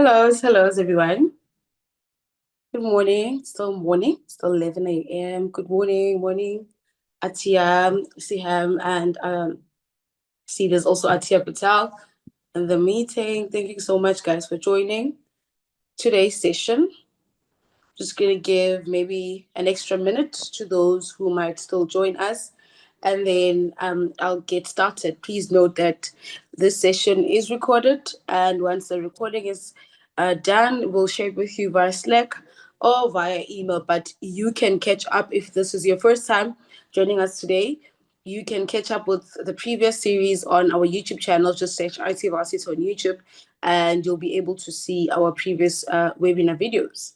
Hello, everyone. Good morning, still 11 a.m. Good morning, Atia, Siham, and see there's also Atia Patel in the meeting. Thank you so much, guys, for joining today's session. Just going to give maybe an extra minute to those who might still join us, and then I'll get started. Please note that this session is recorded, and once the recording is done, we'll share it with you via Slack or via email. But you can catch up if this is your first time joining us today. You can catch up with the previous series on our YouTube channel. Just search IT Varsity on YouTube, and you'll be able to see our previous webinar videos.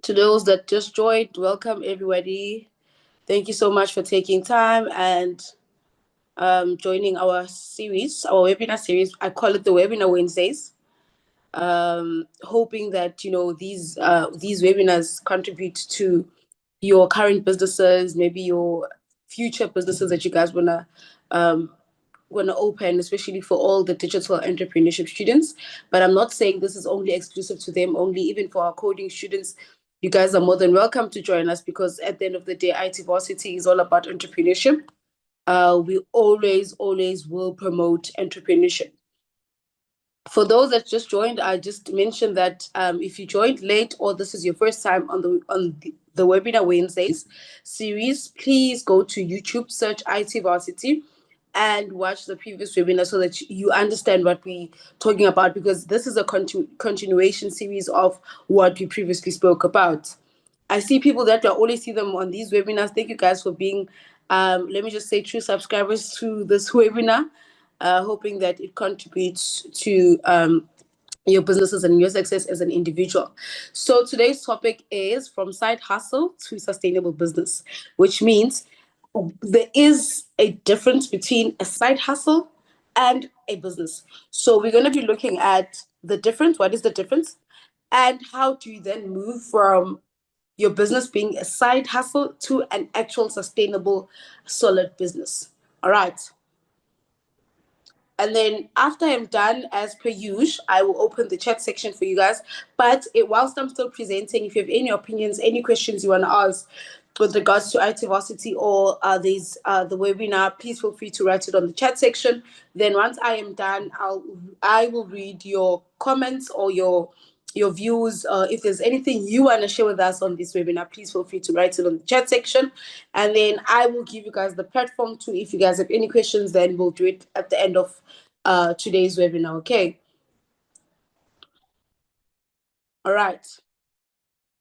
To those that just joined, welcome everybody. Thank you so much for taking time and joining our series, our webinar series. I call it the Webinar Wednesdays. Hoping that these webinars contribute to your current businesses, maybe your future businesses that you guys wanna open, especially for all the digital entrepreneurship students. But I'm not saying this is only exclusive to them. Only even for our coding students, you guys are more than welcome to join us, because at the end of the day, IT Varsity is all about entrepreneurship. We always will promote entrepreneurship. For those that just joined, I just mentioned that if you joined late or this is your first time on the Webinar Wednesdays series, please go to YouTube, search IT Varsity, and watch the previous webinar so that you understand what we're talking about, because this is a continuation series of what we previously spoke about. I see people that I always see them on these webinars. Thank you guys for being, let me just say, true subscribers to this webinar, hoping that it contributes to your businesses and your success as an individual. So today's topic is from side hustle to sustainable business, which means there is a difference between a side hustle and a business. So we're going to be looking at the difference. What is the difference? And how do you then move from your business being a side hustle to an actual sustainable, solid business? All right. And then after I'm done, as per usual, I will open the chat section for you guys. But whilst I'm still presenting, if you have any opinions, any questions you want to ask with regards to IT Varsity or the webinar, please feel free to write it on the chat section. Then once I am done, I will read your comments or your views. If there's anything you want to share with us on this webinar, please feel free to write it on the chat section. And then I will give you guys the platform too. If you guys have any questions, then we'll do it at the end of today's webinar. Okay. All right.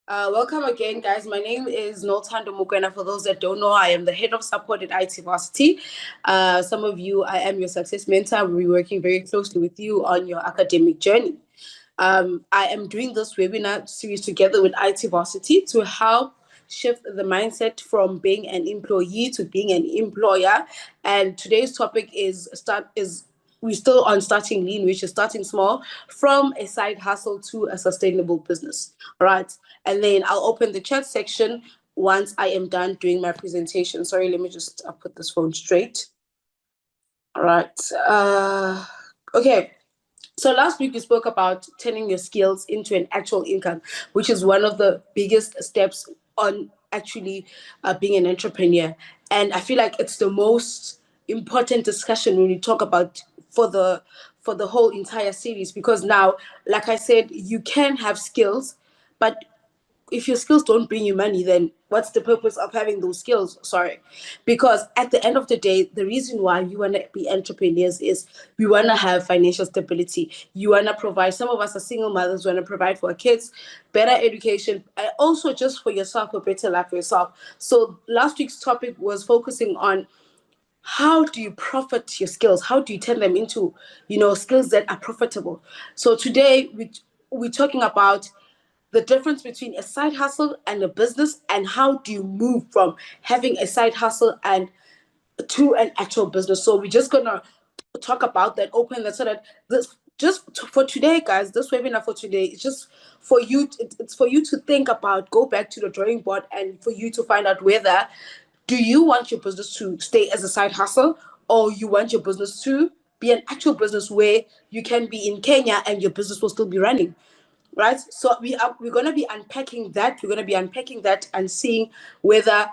Welcome again, guys. My name is Noltando Mukwena. For those that don't know, I am the head of support at IT Varsity. Some of you, I am your success mentor. We'll be working very closely with you on your academic journey. I am doing this webinar series together with IT Varsity to help shift the mindset from being an employee to being an employer. And today's topic is we're still on starting lean, which is starting small from a side hustle to a sustainable business. All right. And then I'll open the chat section once I am done doing my presentation. Sorry, let me just put this phone straight. All right. Okay. So last week we spoke about turning your skills into an actual income, which is one of the biggest steps on actually being an entrepreneur. And I feel like it's the most important discussion when we talk about for the whole entire series, because now, like I said, you can have skills, but if your skills don't bring you money, then what's the purpose of having those skills? Sorry. Because at the end of the day, the reason why you want to be entrepreneurs is we want to have financial stability. You want to provide, some of us are single mothers, want to provide for our kids, better education, and also just for yourself, a better life for yourself. So last week's topic was focusing on how do you profit your skills? How do you turn them into, skills that are profitable? So today we're talking about the difference between a side hustle and a business, and how do you move from having a side hustle and to an actual business. So we're just gonna talk about that, open that, so that this just for today, guys, this webinar for today is just for you. It's for you to think about, go back to the drawing board, and for you to find out whether do you want your business to stay as a side hustle, or you want your business to be an actual business where you can be in Kenya and your business will still be running, right? So we're going to be unpacking that. We're going to be unpacking that and seeing whether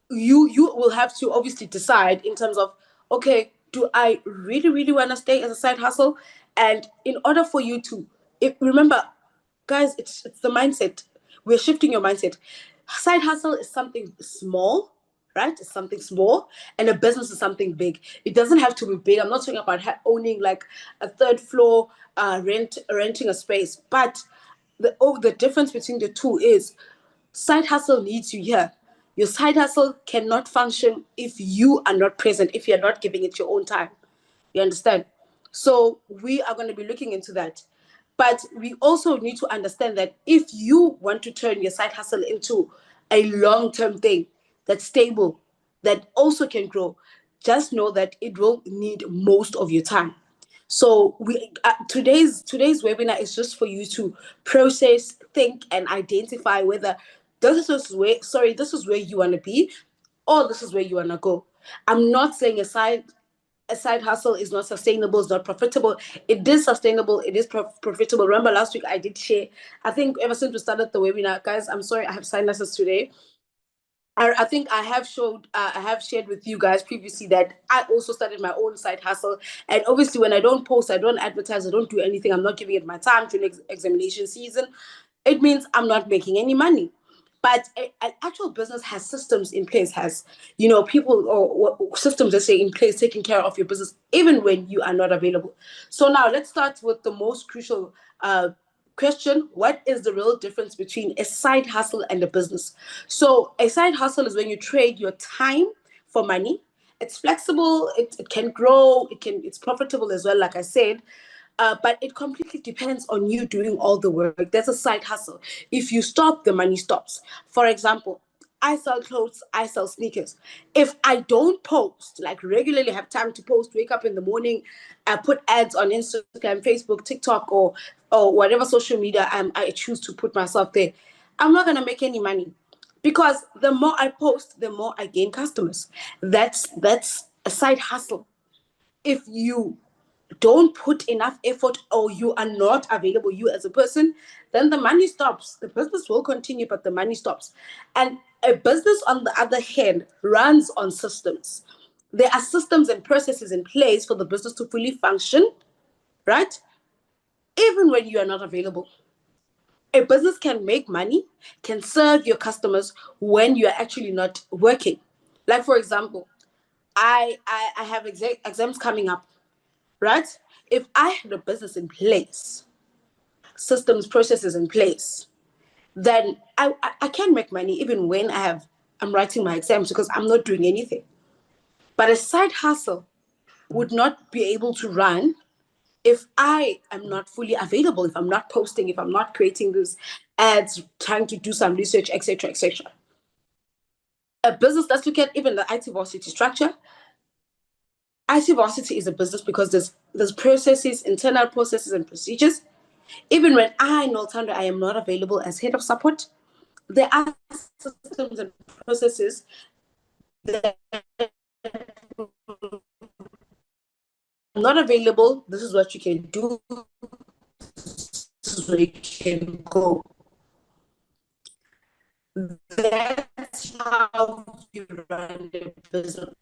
you will have to obviously decide in terms of, okay, do I really want to stay as a side hustle? And in order for you to, remember, guys, it's the mindset. We're shifting your mindset. Side hustle is something small, right? It's something small, and a business is something big. It doesn't have to be big. I'm not talking about owning like a third floor, renting a space, but the difference between the two is side hustle needs you here. Your side hustle cannot function if you are not present, if you're not giving it your own time. You understand? So we are going to be looking into that. But we also need to understand that if you want to turn your side hustle into a long-term thing that's stable, that also can grow, just know that it will need most of your time. So today's webinar is just for you to process, think, and identify whether this is where you want to be, or this is where you want to go. I'm not saying a side hustle is not sustainable, it's not profitable. It is sustainable, it is profitable. Remember last week I did share, I think ever since we started the webinar, guys, I'm sorry I have sinuses today. I think I have shared with you guys previously that I also started my own side hustle. And obviously, when I don't post, I don't advertise, I don't do anything, I'm not giving it my time during examination season, it means I'm not making any money. But an actual business has systems in place, has, people or systems, let's say, in place taking care of your business, even when you are not available. So now let's start with the most crucial question. What is the real difference between a side hustle and a business? So a side hustle is when you trade your time for money. It's flexible, it can grow, it's profitable as well, like I said. But it completely depends on you doing all the work. There's a side hustle. If you stop, the money stops. For example, I sell clothes, I sell sneakers. If I don't post, like regularly have time to post, wake up in the morning, put ads on Instagram, Facebook, TikTok, or whatever social media I choose to put myself there, I'm not gonna make any money. Because the more I post, the more I gain customers. That's a side hustle. If you don't put enough effort or you are not available, you as a person, then the money stops. The business will continue, but the money stops. And a business, on the other hand, runs on systems. There are systems and processes in place for the business to fully function, right? Even when you are not available. A business can make money, can serve your customers when you are actually not working. Like, for example, I have exams coming up, right? If I had a business in place, systems, processes in place, then I can make money even when I'm writing my exams because I'm not doing anything. But a side hustle would not be able to run if I am not fully available, if I'm not posting, if I'm not creating those ads, trying to do some research, etc., etc. A business, let's look at even the IT Varsity structure. IT Varsity is a business because there's processes, internal processes and procedures. Even when I, Noltando, I am not available as head of support, there are systems and processes that are not available. This is what you can do. This is where you can go. That's how you run the business.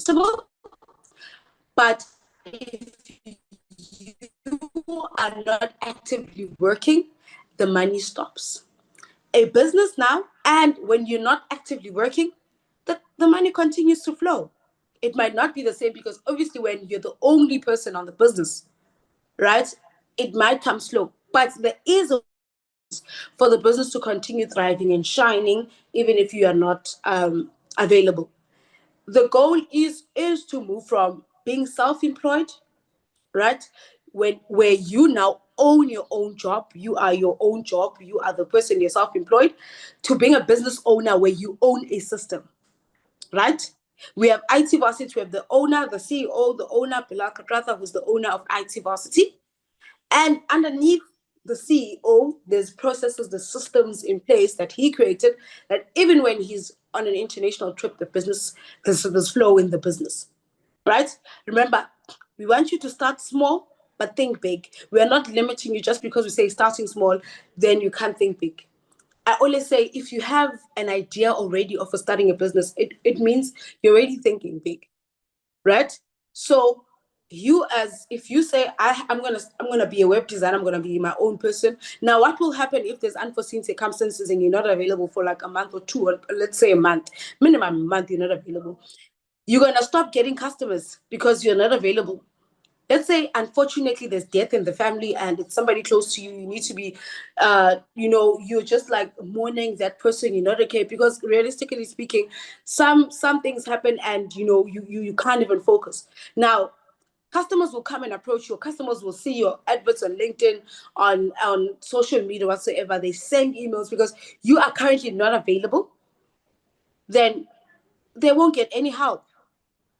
But if you are not actively working, the money stops. A business now, and when you're not actively working, the money continues to flow. It might not be the same because obviously when you're the only person on the business, right, it might come slow. But there is a for the business to continue thriving and shining, even if you are not available. The goal is to move from being self-employed, right? Where you now own your own job, you are your own job, you are the person, you're self-employed, to being a business owner where you own a system, right? We have IT Varsity, we have the owner, the CEO, the owner, Pilar Katratha, who's the owner of IT Varsity. And underneath the CEO, there's processes, the systems in place that he created that even when he's on an international trip, the business, there's flow in the business. right? Remember, we want you to start small, but think big. We are not limiting you just because we say starting small, then you can't think big. I always say if you have an idea already of starting a business, it means you're already thinking big, right? So you, as if you say I'm gonna be a web designer, I'm gonna be my own person. Now what will happen if there's unforeseen circumstances and you're not available for like a month or two, or let's say a month, minimum a month, you're not available? You're gonna stop getting customers because you're not available. Let's say unfortunately there's death in the family and it's somebody close to you, you need to be you're just like mourning that person, you're not okay, because realistically speaking, some things happen and you can't even focus. Now customers will come and approach you, customers will see your adverts on LinkedIn, on social media whatsoever, they send emails because you are currently not available, then they won't get any help.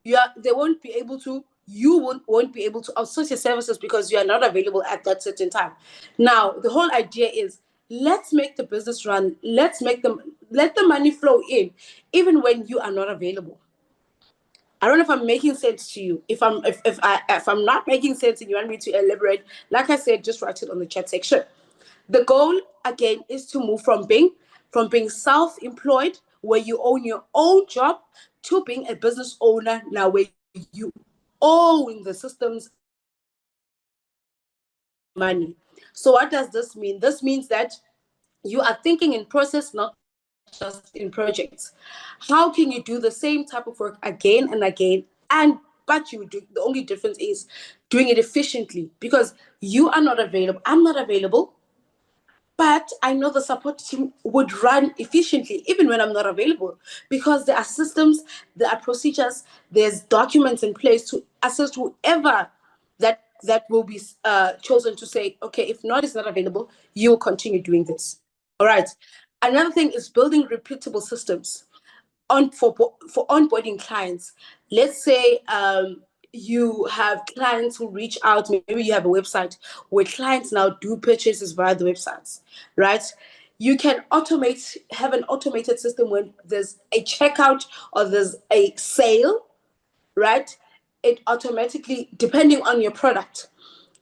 They won't be able to, you won't be able to outsource your services because you are not available at that certain time. Now the whole idea is, let's make the business run, let the money flow in even when you are not available. I don't know if I'm making sense to you. If I'm not making sense and you want me to elaborate, like I said, just write it on the chat section. The goal again is to move from being self-employed, where you own your own job, to being a business owner now, where you own the systems money. So what does this mean? This means that you are thinking in process, not just in projects. How can you do the same type of work again and again? And but you do, the only difference is doing it efficiently, because you are not available. I'm not available. But I know the support team would run efficiently even when I'm not available, because there are systems, there are procedures, there's documents in place to assist whoever that will be chosen to say, okay, if not is not available, you'll continue doing this. All right. Another thing is building repeatable systems for onboarding clients. Let's say you have clients who reach out. Maybe you have a website where clients now do purchases via the websites, right? You can have an automated system when there's a checkout or there's a sale, right? It automatically, depending on your product,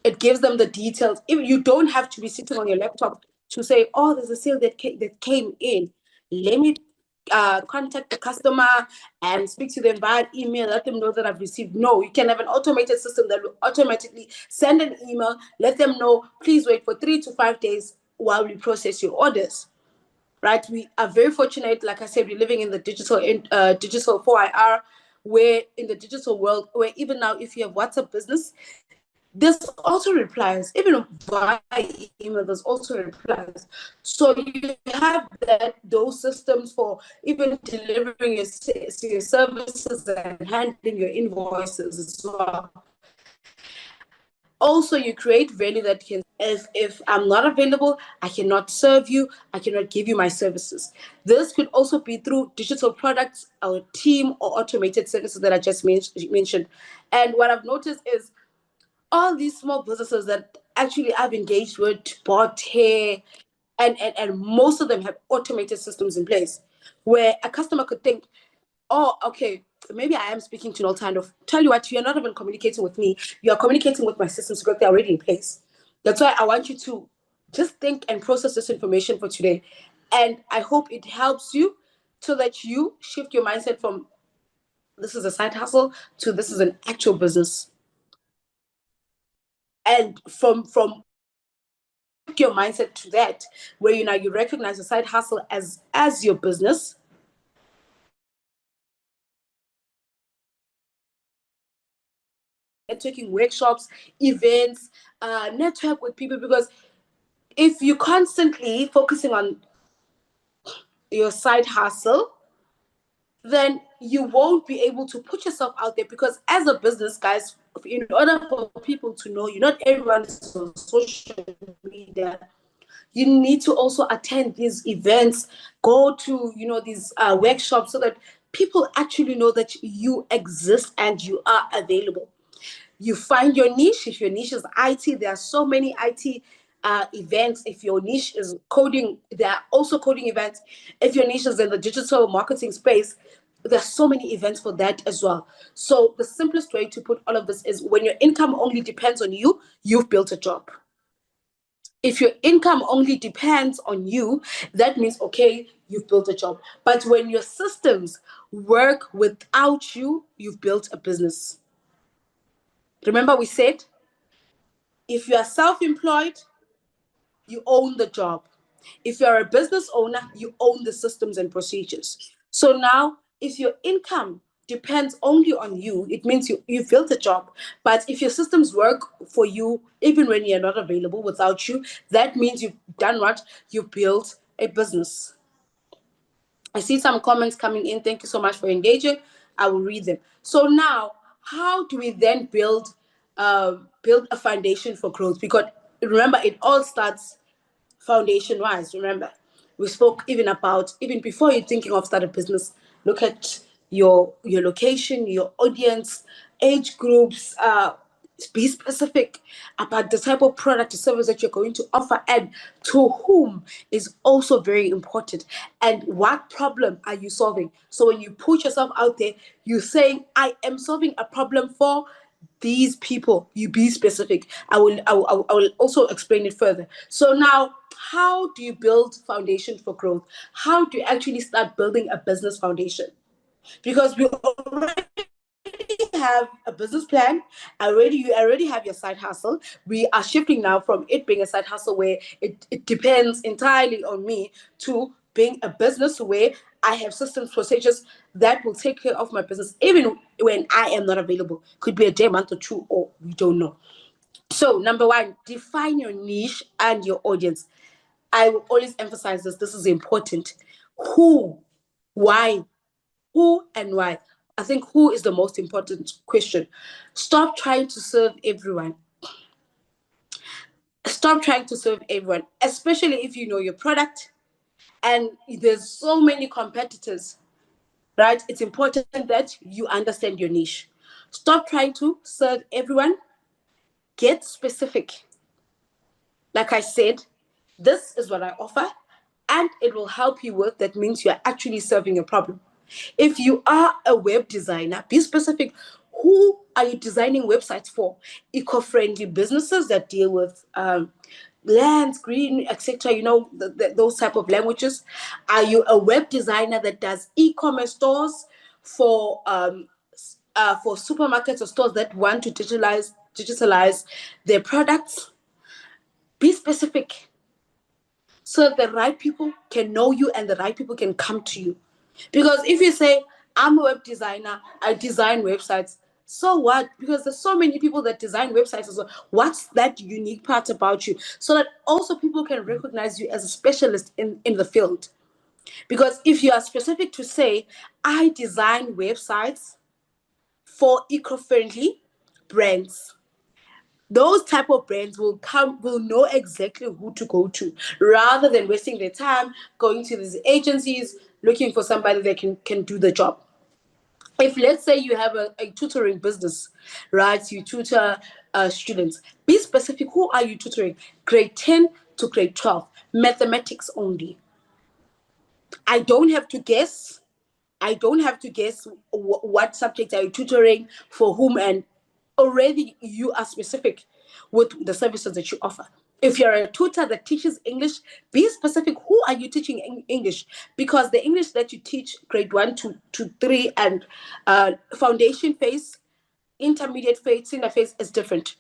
it gives them the details. If you don't have to be sitting on your laptop to say, oh, there's a sale that came in. Let me contact the customer and speak to them via email, let them know that I've received. No, you can have an automated system that will automatically send an email, let them know, please wait for 3 to 5 days while we process your orders. Right? We are very fortunate, like I said, we're living in the digital 4IR, where in the digital world, where even now, if you have WhatsApp business, there's also replies, even via email, there's also replies. So you have those systems for even delivering your services and handling your invoices as well. Also, you create value that can, if I'm not available, I cannot serve you, I cannot give you my services. This could also be through digital products, our team, or automated services that I just mentioned. And what I've noticed is all these small businesses that actually I've engaged with, bought hair, and most of them have automated systems in place where a customer could think, oh, okay, maybe I am speaking to Noltando. Tell you what, you're not even communicating with me. You're communicating with my systems because they're already in place. That's why I want you to just think and process this information for today. And I hope it helps you so that you shift your mindset from this is a side hustle to this is an actual business. And from your mindset to that, where you recognize the side hustle as your business, networking workshops, events, network with people, because if you're constantly focusing on your side hustle, then you won't be able to put yourself out there, because as a business, guys, in order for people to know you, not everyone is on social media. You need to also attend these events, go to these workshops, so that people actually know that you exist and you are available. You find your niche. If your niche is IT, there are so many IT events. If your niche is coding, there are also coding events. If your niche is in the digital marketing space, There's so many events for that as well. So the simplest way to put all of this is when your income only depends on you, you've built a job. If your income only depends on you, that means, okay, you've built a job. But when your systems work without you, you've built a business. Remember, we said if you are self employed, you own the job. If you're a business owner, you own the systems and procedures. So now, if your income depends only on you, it means you built a job. But if your systems work for you, even when you're not available without you, that means you've done what? You built a business. I see some comments coming in. Thank you so much for engaging. I will read them. So now, how do we then build a foundation for growth? Because remember, it all starts foundation wise. Remember, we spoke even about, even before you're thinking of start a business, look at your location, your audience, age groups, be specific about the type of product or service that you're going to offer and to whom is also very important. And what problem are you solving? So when you put yourself out there, you're saying, I am solving a problem for these people. You be specific. I will also explain it further. So now, how do you build foundation for growth? How do you actually start building a business foundation? Because we already have a business plan. You already have your side hustle. We are shifting now from it being a side hustle where it depends entirely on me to being a business where I have systems, procedures that will take care of my business even when I am not available. Could be a day, month, or two, or we don't know. So number one, define your niche and your audience. I will always emphasize this. This is important. Who, why, who and why? I think who is the most important question. Stop trying to serve everyone. Stop trying to serve everyone, especially if you know your product and there's so many competitors, right? It's important that you understand your niche. Stop trying to serve everyone. Get specific. Like I said, this is what I offer, and it will help you with that means you're actually solving a problem. If you are a web designer, be specific. Who are you designing websites for? Eco-friendly businesses that deal with lands, green, etc. You know, those type of languages. Are you a web designer that does e-commerce stores for supermarkets or stores that want to digitalize their products? Be specific so the right people can know you and the right people can come to you. Because if you say, I'm a web designer, I design websites, so what? Because there's so many people that design websites as well. What's that unique part about you? So that also people can recognize you as a specialist in the field. Because if you are specific to say, I design websites for eco-friendly brands, those type of brands will know exactly who to go to rather than wasting their time going to these agencies looking for somebody that can do the job. If let's say you have a tutoring business, right? You tutor students. Be specific. Who are you tutoring? Grade 10 to grade 12. Mathematics only. I don't have to guess. I don't have to guess what subjects are you tutoring for whom, and already you are specific with the services that you offer. If you're a tutor that teaches English, be specific. Who are you teaching English? Because the English that you teach grade 1 to 3 and foundation phase, intermediate phase, senior phase is different.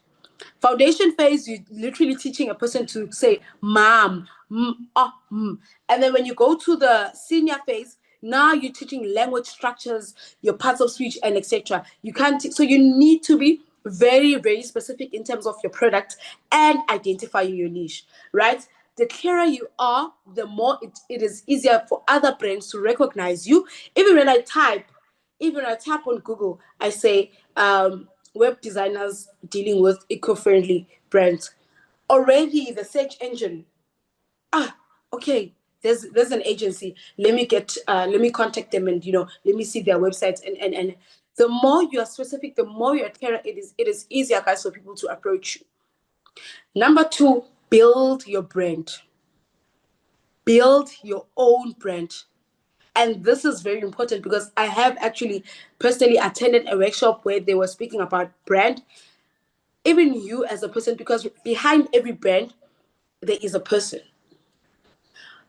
Foundation phase, you're literally teaching a person to say mom, and then when you go to the senior phase, now you're teaching language structures, your parts of speech, and etc. You can't. So you need to be very, very specific in terms of your product and identifying your niche, right? The clearer you are, the more it is easier for other brands to recognize you. Even when I tap on Google, I say web designers dealing with eco-friendly brands. Already the search engine, okay, there's an agency. Let me contact them and let me see their websites and the more you are specific, the more you're clear, it is easier, guys, for people to approach you. Number two, build your brand. Build your own brand. And this is very important because I have actually personally attended a workshop where they were speaking about brand. Even you as a person, because behind every brand, there is a person.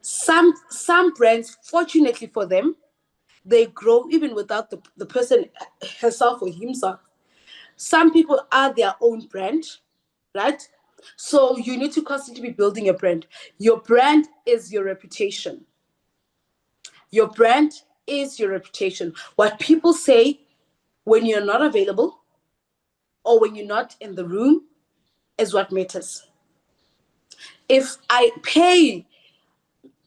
Some brands, fortunately for them, they grow even without the person herself or himself. Some people are their own brand, right? So you need to constantly be building your brand. Your brand is your reputation. Your brand is your reputation. What people say when you're not available or when you're not in the room is what matters. If I pay,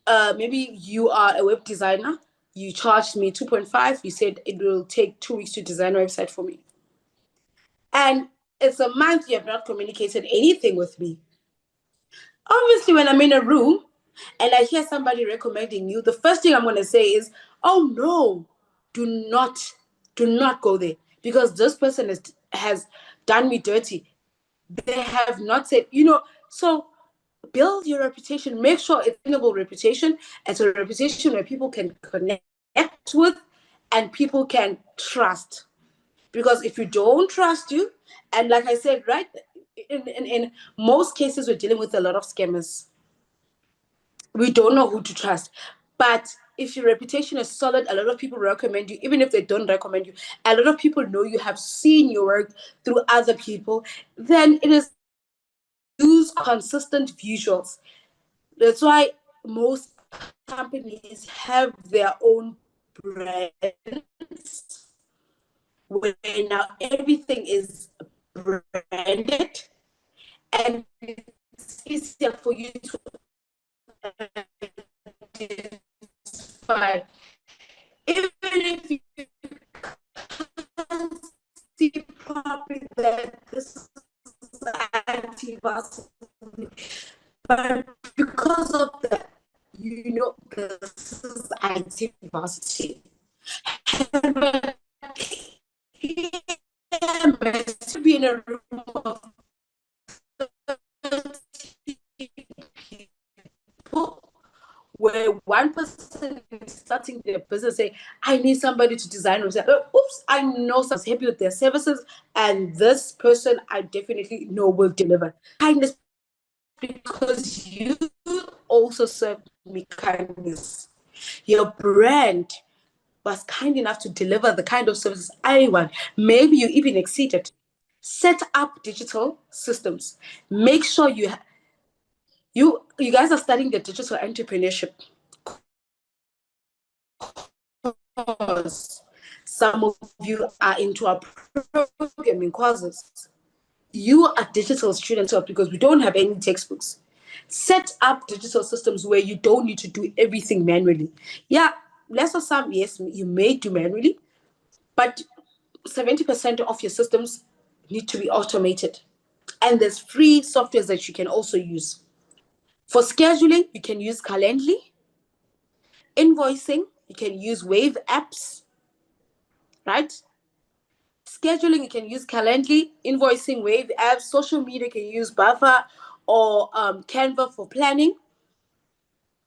maybe you are a web designer, you charged me 2.5, you said it will take 2 weeks to design a website for me. And it's a month you have not communicated anything with me. Obviously, when I'm in a room and I hear somebody recommending you, the first thing I'm going to say is, oh no, do not, do not go there because this person has done me dirty. They have not said, so build your reputation. Make sure it's a sustainable reputation. It's a reputation where people can connect with and people can trust. Because if you don't trust you, and like I said, right, in most cases, we're dealing with a lot of scammers. We don't know who to trust. But if your reputation is solid, a lot of people recommend you, even if they don't recommend you. A lot of people know you have seen your work through other people. Then it is use consistent visuals. That's why most companies have their own brands where now everything is branded and it's easier for you to identify. Even if you can't see properly that this is anti-vaccine, but because of that, this is anti-vaccine. Be in a room of 30 people where one person is starting their business say, I need somebody to design. Oops, I know someone's happy with their services, and this person I definitely know will deliver. Kindness, because you also serve me kindness. Your brand was kind enough to deliver the kind of services I want. Maybe you even exceeded. Set up digital systems. Make sure you guys are studying the digital entrepreneurship course. Some of you are into our programming courses. You are digital students because we don't have any textbooks. Set up digital systems where you don't need to do everything manually. Yeah, less or some, yes, you may do manually, but 70% of your systems need to be automated. And there's free softwares that you can also use. For scheduling, you can use Calendly. Invoicing, you can use Wave apps, right? Scheduling, you can use Calendly. Invoicing, Wave apps. Social media, you can use Buffer or Canva for planning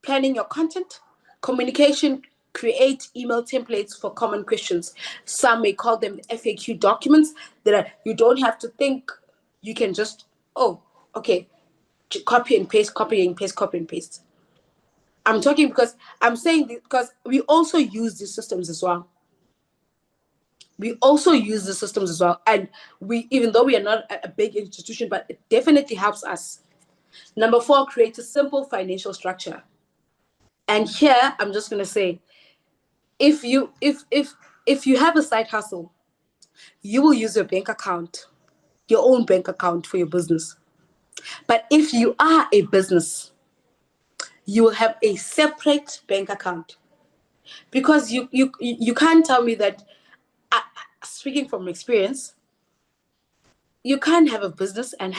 your content. Communication, create email templates for common questions. Some may call them FAQ documents that you don't have to think. You can just, oh, okay, copy and paste, copy and paste, copy and paste. I'm talking because I'm saying this because we also use these systems as well. We also use the systems as well. And even though we are not a big institution, but it definitely helps us. Number 4, create a simple financial structure. And here I'm just gonna say, if you have a side hustle, you will use your bank account, your own bank account for your business. But if you are a business, you will have a separate bank account because you can't tell me that. Speaking from experience, you can't have a business and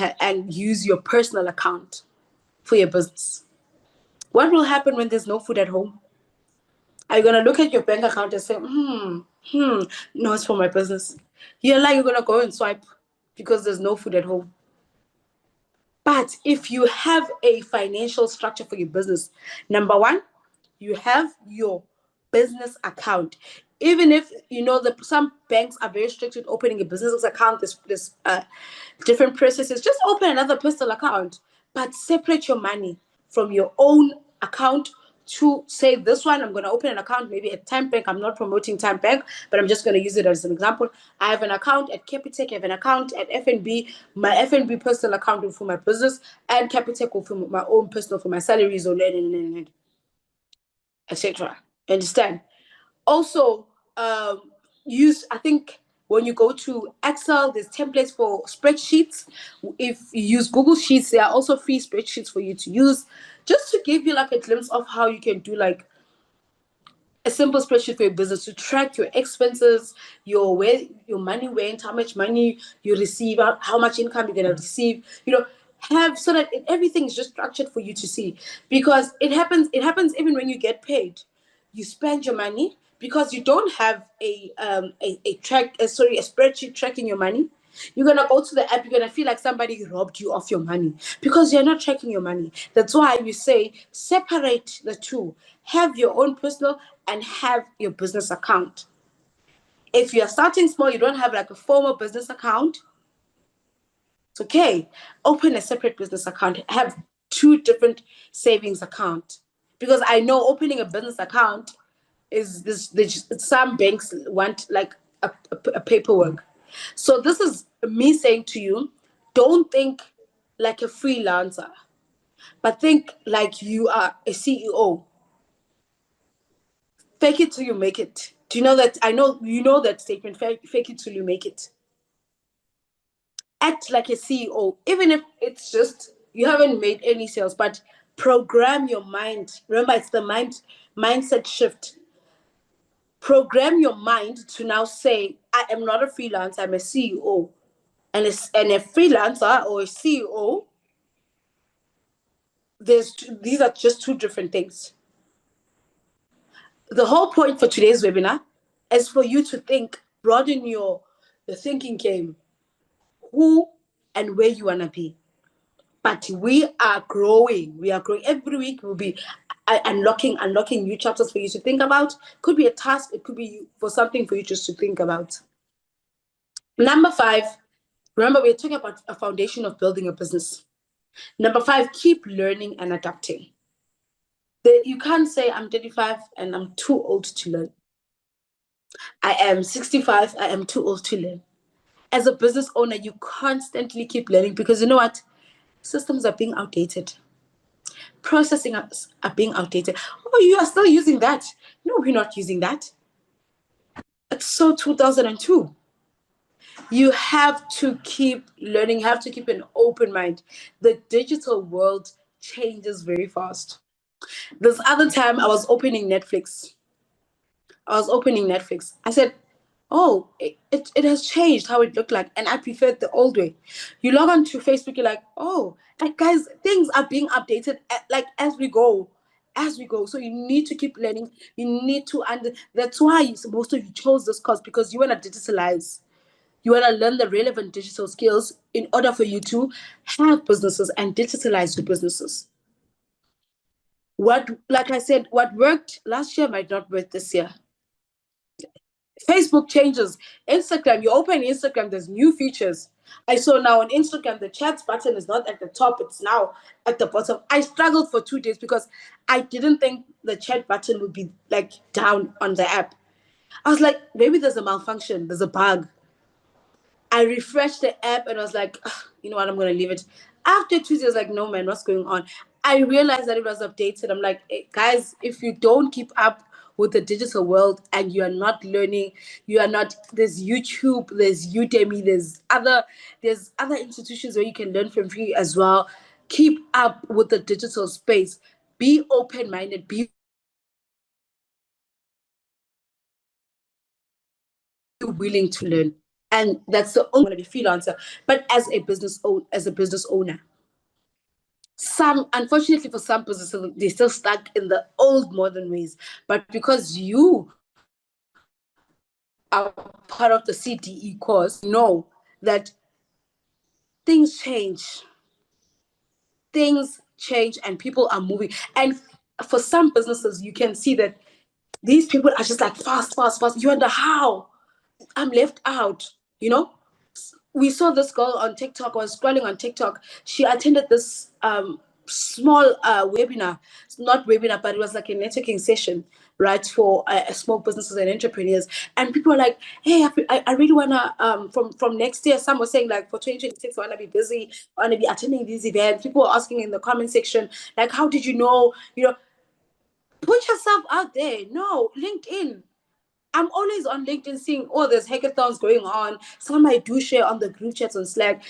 use your personal account for your business. What will happen when there's no food at home? Are you gonna look at your bank account and say, no, it's for my business? You're gonna go and swipe because there's no food at home. But if you have a financial structure for your business, number 1, you have your business account. Even if you know that some banks are very strict with opening a business account, there's different processes. Just open another personal account, but separate your money from your own account to say this one. I'm going to open an account maybe at Time Bank. I'm not promoting Time Bank, but I'm just going to use it as an example. I have an account at Capitec. I have an account at FNB. My FNB personal account for my business, and Capitec for my own personal for my salaries or etc. Understand? Also, use, I think when you go to Excel, there's templates for spreadsheets. If you use Google Sheets, there are also free spreadsheets for you to use, just to give you like a glimpse of how you can do like a simple spreadsheet for your business to track your expenses, your where your money went, how much money you receive, how much income you're gonna receive. Have so that everything is just structured for you to see, because it happens. It happens even when you get paid. You spend your money because you don't have a spreadsheet tracking your money. You're gonna go to the app, you're gonna feel like somebody robbed you of your money because you're not tracking your money. That's why we say separate the two. Have your own personal and have your business account. If you're starting small, you don't have like a formal business account, it's okay. Open a separate business account. Have two different savings accounts. Because I know opening a business account is some banks want like a paperwork. So this is me saying to you, don't think like a freelancer, but think like you are a CEO. Fake it till you make it. Do you know that? I know you know that statement. Fake it till you make it. Act like a CEO, even if it's just you haven't made any sales, but program your mind. Remember, it's the mindset shift. Program your mind to now say, I am not a freelancer, I'm a CEO. And a freelancer or a CEO, these are just two different things. The whole point for today's webinar is for you to think, broaden your thinking game, who and where you wanna be. But we are growing. We are growing every week. We'll be unlocking new chapters for you to think about. Could be a task. It could be for something for you just to think about. Number 5. Remember, we're talking about a foundation of building a business. Number 5, keep learning and adapting. You can't say I'm 35 and I'm too old to learn. I am 65. I am too old to learn. As a business owner, you constantly keep learning, because you know what? Systems are being outdated. Processing are being outdated. Oh, you are still using that? No, we're not using that. It's so 2002. You have to keep learning, you have to keep an open mind. The digital world changes very fast. This other time I was opening Netflix. I said, oh, it has changed how it looked like, and I preferred the old way. You log on to Facebook, you're like, oh, like guys, things are being updated like as we go. So you need to keep learning. You need to that's why most of you chose this course, because you want to digitalize. You want to learn the relevant digital skills in order for you to have businesses and digitalize your businesses. Like I said, what worked last year might not work this year. Facebook changes. Instagram, you open Instagram, there's new features. I saw now on Instagram, the chat button is not at the top, it's now at the bottom. I struggled for 2 days because I didn't think the chat button would be like down on the app. I was like, maybe there's a malfunction, there's a bug. I refreshed the app and I was like, you know what, I'm going to leave it. After 2 days, I was like, no, man, what's going on? I realized that it was updated. I'm like, hey, guys, if you don't keep up with the digital world and you are not learning, there's YouTube, there's Udemy, there's other institutions where you can learn from free as well. Keep up with the digital space. Be open-minded, be willing to learn. And that's the only freelancer, but as a business owner. Unfortunately for some businesses, they're still stuck in the old modern ways. But because you are part of the CDE course, know that things change. Things change and people are moving. And for some businesses, you can see that These people are just like fast, fast, fast. You wonder how I'm left out, you know? We saw this girl on TikTok, was scrolling on TikTok. She attended this small webinar. It's not webinar, but it was like a networking session, right, for small businesses and entrepreneurs. And people were like, hey, I really want to, from next year, some were saying like for 2026, I want to be busy, I want to be attending these events. People were asking in the comment section, like, how did you know? Put yourself out there. No, LinkedIn. I'm always on LinkedIn seeing, oh, there's hackathons going on. Some I do share on the group chats on Slack.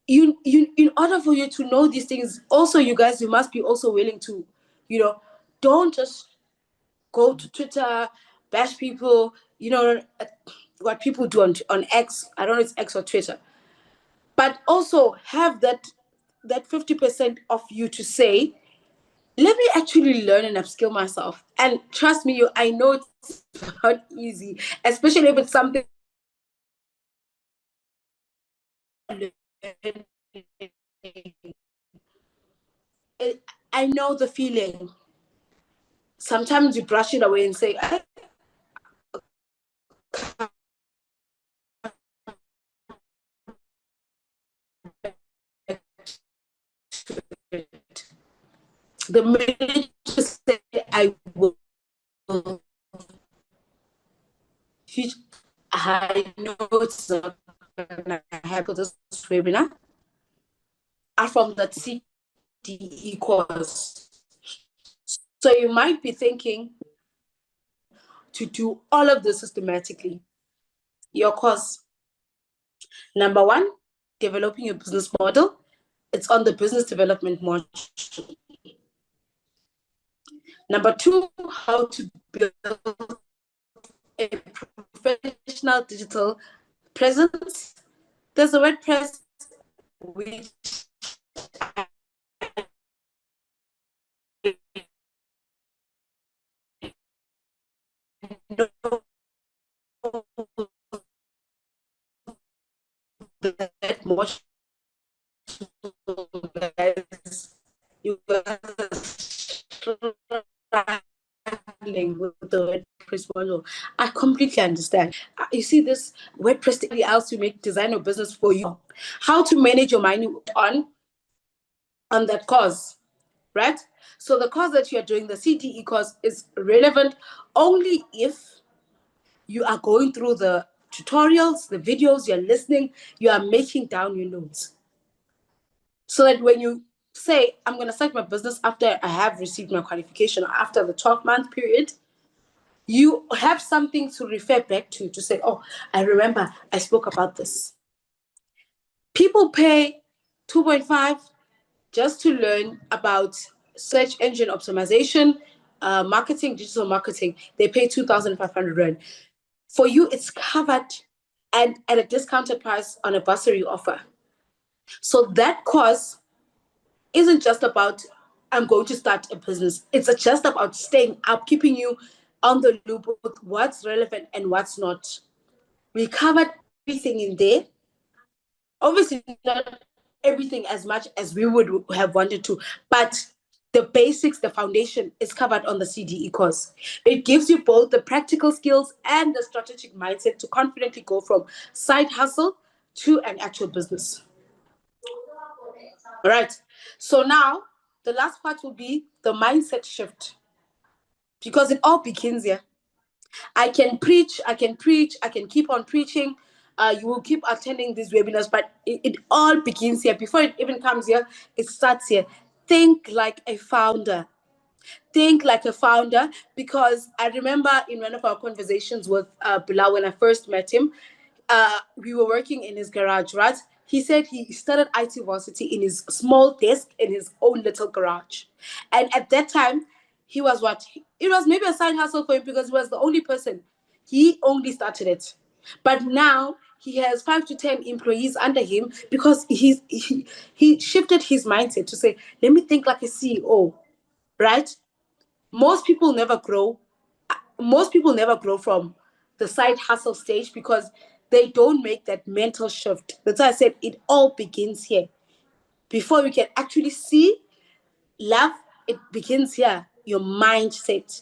In order for you to know these things, also you guys, you must be also willing to, don't just go to Twitter, bash people, what people do on X. I don't know if it's X or Twitter. But also have that 50% of you to say, let me actually learn and upskill myself. And trust me, I know it's not easy, especially if it's something I know the feeling. Sometimes you brush it away and say, the minute you say, I will, I know it's not going to happen this webinar. Are from that CDE course. So you might be thinking to do all of this systematically. Your course, number one, developing your business model. It's on the business development module. Number two, how to build a professional digital presence. There's a WordPress, which that much you guys struggling with the WordPress module. I completely understand. You see, this WordPress really else to make design or business for you. How to manage your money on that course, right? So the course that you're doing, the CDE course, is relevant only if you are going through the tutorials, the videos, you're listening, you are making down your notes. So that when you say, I'm going to start my business after I have received my qualification, after the 12-month period, you have something to refer back to say, oh, I remember I spoke about this. People pay 2.5 just to learn about search engine optimization, marketing, digital marketing. They pay 2,500 Rand. For you, it's covered and at a discounted price on a bursary offer. So that course isn't just about, I'm going to start a business. It's just about staying up, keeping you on the loop with what's relevant and what's not. We covered everything in there. Obviously, not everything as much as we would have wanted to, but the basics, the foundation is covered on the CDE course. It gives you both the practical skills and the strategic mindset to confidently go from side hustle to an actual business. All right. So now the last part will be the mindset shift because it all begins here. I can preach, I can preach, I can keep on preaching. You will keep attending these webinars, but it all begins here. Before it even comes here, it starts here. Think like a founder. Think like a founder, because I remember in one of our conversations with Bilal when I first met him, we were working in his garage, right? He said he started IT Varsity in his small desk in his own little garage. And at that time, he was what? It was maybe a side hustle for him because he was the only person. He only started it. But now he has 5 to 10 employees under him because he shifted his mindset to say, let me think like a CEO, right? Most people never grow. Most people never grow from the side hustle stage because they don't make that mental shift. That's why I said it all begins here. Before you can actually see love, it begins here. Your mindset.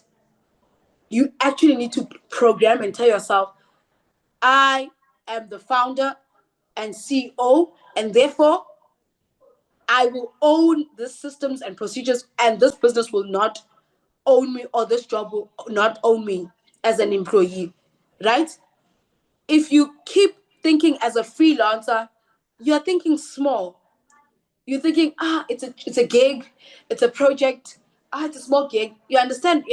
You actually need to program and tell yourself, I am the founder and CEO, and therefore I will own the systems and procedures, and this business will not own me, or this job will not own me as an employee, right? If you keep thinking as a freelancer, you're thinking small. You're thinking, it's a gig, it's a project, it's a small gig. You understand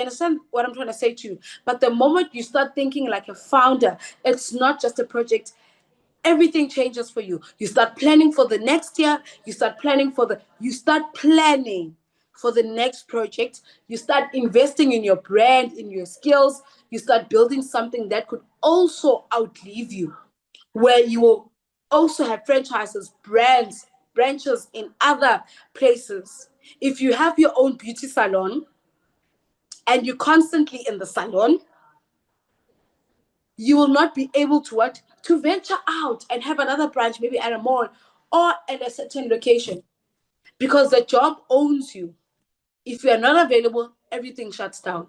what I'm trying to say to you. But the moment you start thinking like a founder, it's not just a project, everything changes for you. You start planning for the next year, you start planning for the next project, you start investing in your brand, in your skills, you start building something that could also outlive you, where you will also have franchises, brands, branches in other places. If you have your own beauty salon and you're constantly in the salon, you will not be able to what? To venture out and have another branch, maybe at a mall or at a certain location, because the job owns you. If you are not available, everything shuts down.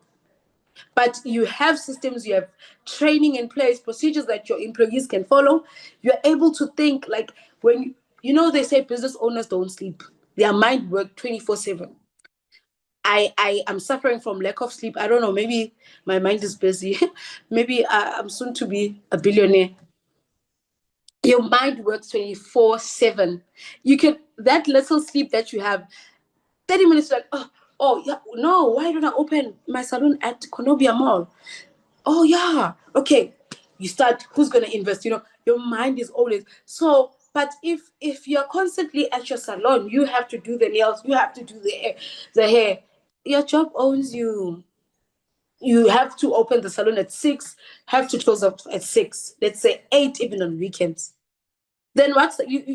But you have systems, you have training in place, procedures that your employees can follow. You're able to think like when they say business owners don't sleep. Their mind work 24/7. I am suffering from lack of sleep. I don't know, maybe my mind is busy. Maybe I'm soon to be a billionaire. Your mind works 24/7. You can, that little sleep that you have, 30 minutes, like, oh yeah, no, why don't I open my salon at Konobia Mall? Oh yeah, okay. You start, who's gonna invest? Your mind is always so. But if you're constantly at your salon, you have to do the nails, you have to do the hair. Your job owns you. You have to open the salon at 6, have to close up at 6. Let's say 8, even on weekends. Then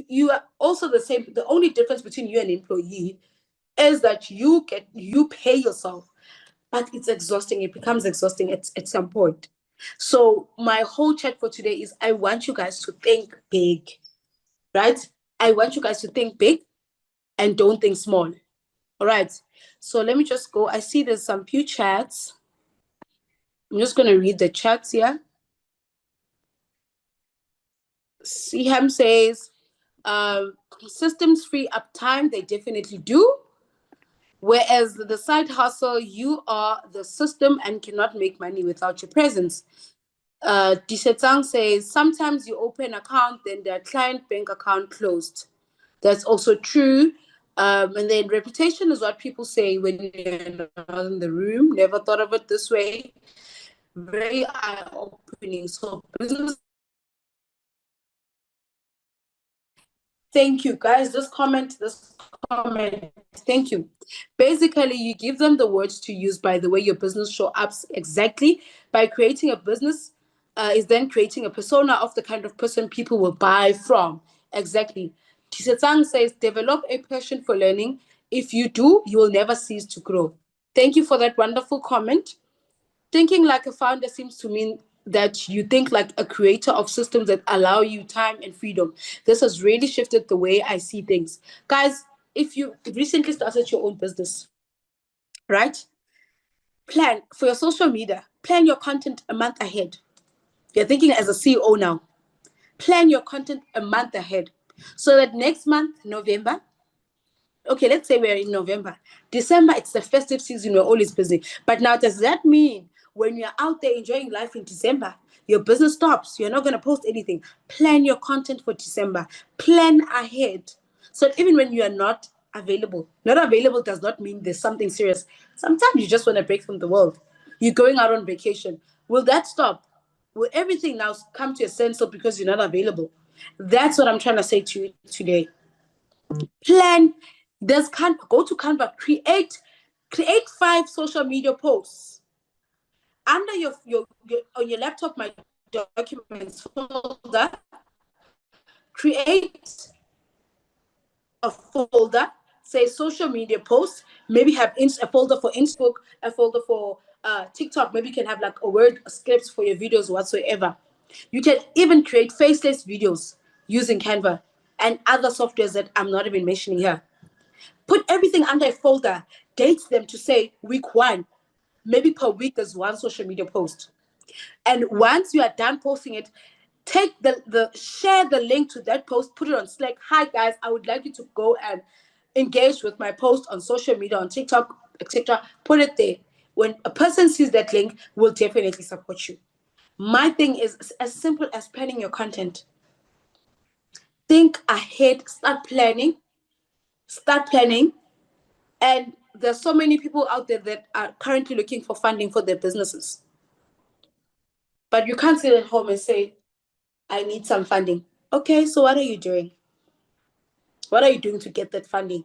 you are also the same. The only difference between you and an employee is that you pay yourself, but it's exhausting. It becomes exhausting at some point. So my whole chat for today is, I want you guys to think big, right? I want you guys to think big and don't think small. All right. So let me just go. I see there's some few chats. I'm just going to read the chats here. Siham says, systems free up time. They definitely do. Whereas the side hustle, you are the system and cannot make money without your presence. Dishetang says, sometimes you open an account, then their client bank account closed. That's also true. And then reputation is what people say when you're not in the room. Never thought of it this way. Very eye-opening. So business. Thank you, guys. This comment. Thank you. Basically, you give them the words to use by the way your business show up exactly. By creating a business, is then creating a persona of the kind of person people will buy from. Exactly. Tisetsang says, develop a passion for learning. If you do, you will never cease to grow. Thank you for that wonderful comment. Thinking like a founder seems to mean that you think like a creator of systems that allow you time and freedom. This has really shifted the way I see things. Guys, if you recently started your own business, right? Plan for your social media, plan your content a month ahead. You're thinking as a CEO now. Plan your content a month ahead so that next month, November, okay, let's say we're in November. December, it's the festive season, we're always busy. But now, does that mean when you're out there enjoying life in December, your business stops? You're not going to post anything. Plan your content for December. Plan ahead. So even when you are not available does not mean there's something serious. Sometimes you just want to break from the world. You're going out on vacation. Will that stop? Will everything now come to a standstill because you're not available? That's what I'm trying to say to you today. Plan. There's go to Canva, create 5 social media posts under your on your laptop, my documents folder. Create a folder, say social media posts. Maybe have a folder for Facebook, a folder for TikTok. Maybe you can have like a word scripts for your videos whatsoever. You can even create faceless videos using Canva and other softwares that I'm not even mentioning here. Put everything under a folder, date them to say week 1, maybe per week there's one social media post. And once you are done posting it, take the share the link to that post, put it on Slack. Hi guys, I would like you to go and engage with my post on social media, on TikTok, etc. Put it there. When a person sees that link, will definitely support you. My thing is as simple as planning your content. Think ahead, start planning. And there's so many people out there that are currently looking for funding for their businesses. But you can't sit at home and say, I need some funding. Okay, so what are you doing? What are you doing to get that funding?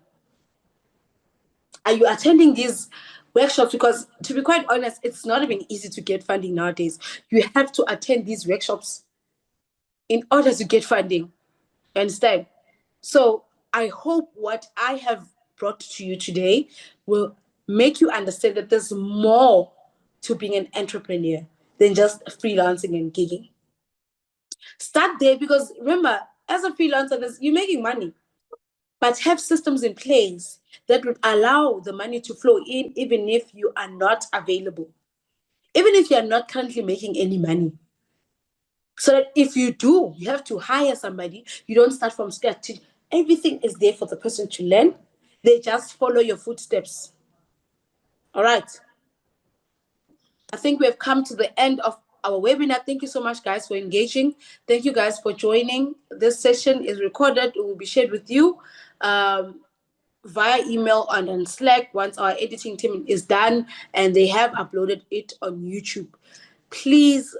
Are you attending these workshops? Because to be quite honest, it's not even easy to get funding nowadays. You have to attend these workshops in order to get funding. You understand? So I hope what I have brought to you today will make you understand that there's more to being an entrepreneur than just freelancing and gigging. Start there because remember, as a freelancer, you're making money, but have systems in place that would allow the money to flow in even if you are not available, even if you are not currently making any money. So that if you do, you have to hire somebody. You don't start from scratch. Everything is there for the person to learn. They just follow your footsteps. All right. I think we have come to the end of our webinar. Thank you so much, guys, for engaging. Thank you, guys, for joining. This session is recorded. It will be shared with you via email and on Slack once our editing team is done and they have uploaded it on YouTube. Please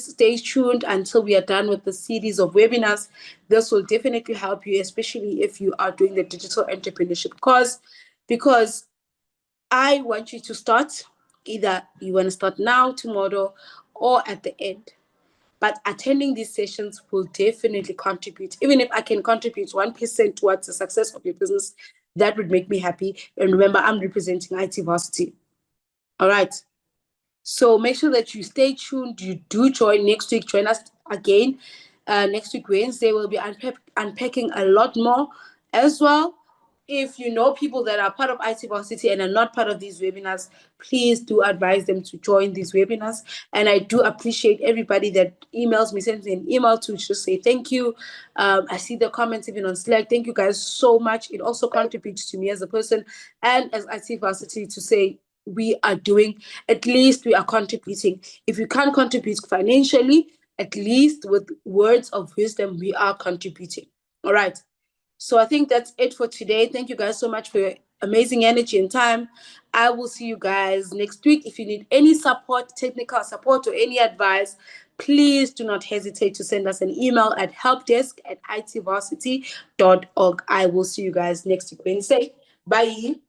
stay tuned until we are done with the series of webinars. This will definitely help you, especially if you are doing the digital entrepreneurship course, because I want you to start. Either you want to start now, tomorrow, or at the end. But attending these sessions will definitely contribute. Even if I can contribute 1% towards the success of your business, that would make me happy. And remember, I'm representing IT Varsity. All right. So make sure that you stay tuned. You do join next week. Join us again. Next week, Wednesday, we'll be unpacking a lot more as well. If you know people that are part of IT Varsity and are not part of these webinars, please do advise them to join these webinars. And I do appreciate everybody that emails me, sends me an email to just say thank you. I see the comments even on Slack. Thank you guys so much. It also contributes to me as a person and as IT Varsity to say we are doing, at least we are contributing. If you can't contribute financially, at least with words of wisdom, we are contributing. All right. So I think that's it for today. Thank you guys so much for your amazing energy and time. I will see you guys next week. If you need any support, technical support, or any advice, please do not hesitate to send us an email at helpdesk@itvarsity.org. I will see you guys next week Wednesday. Bye.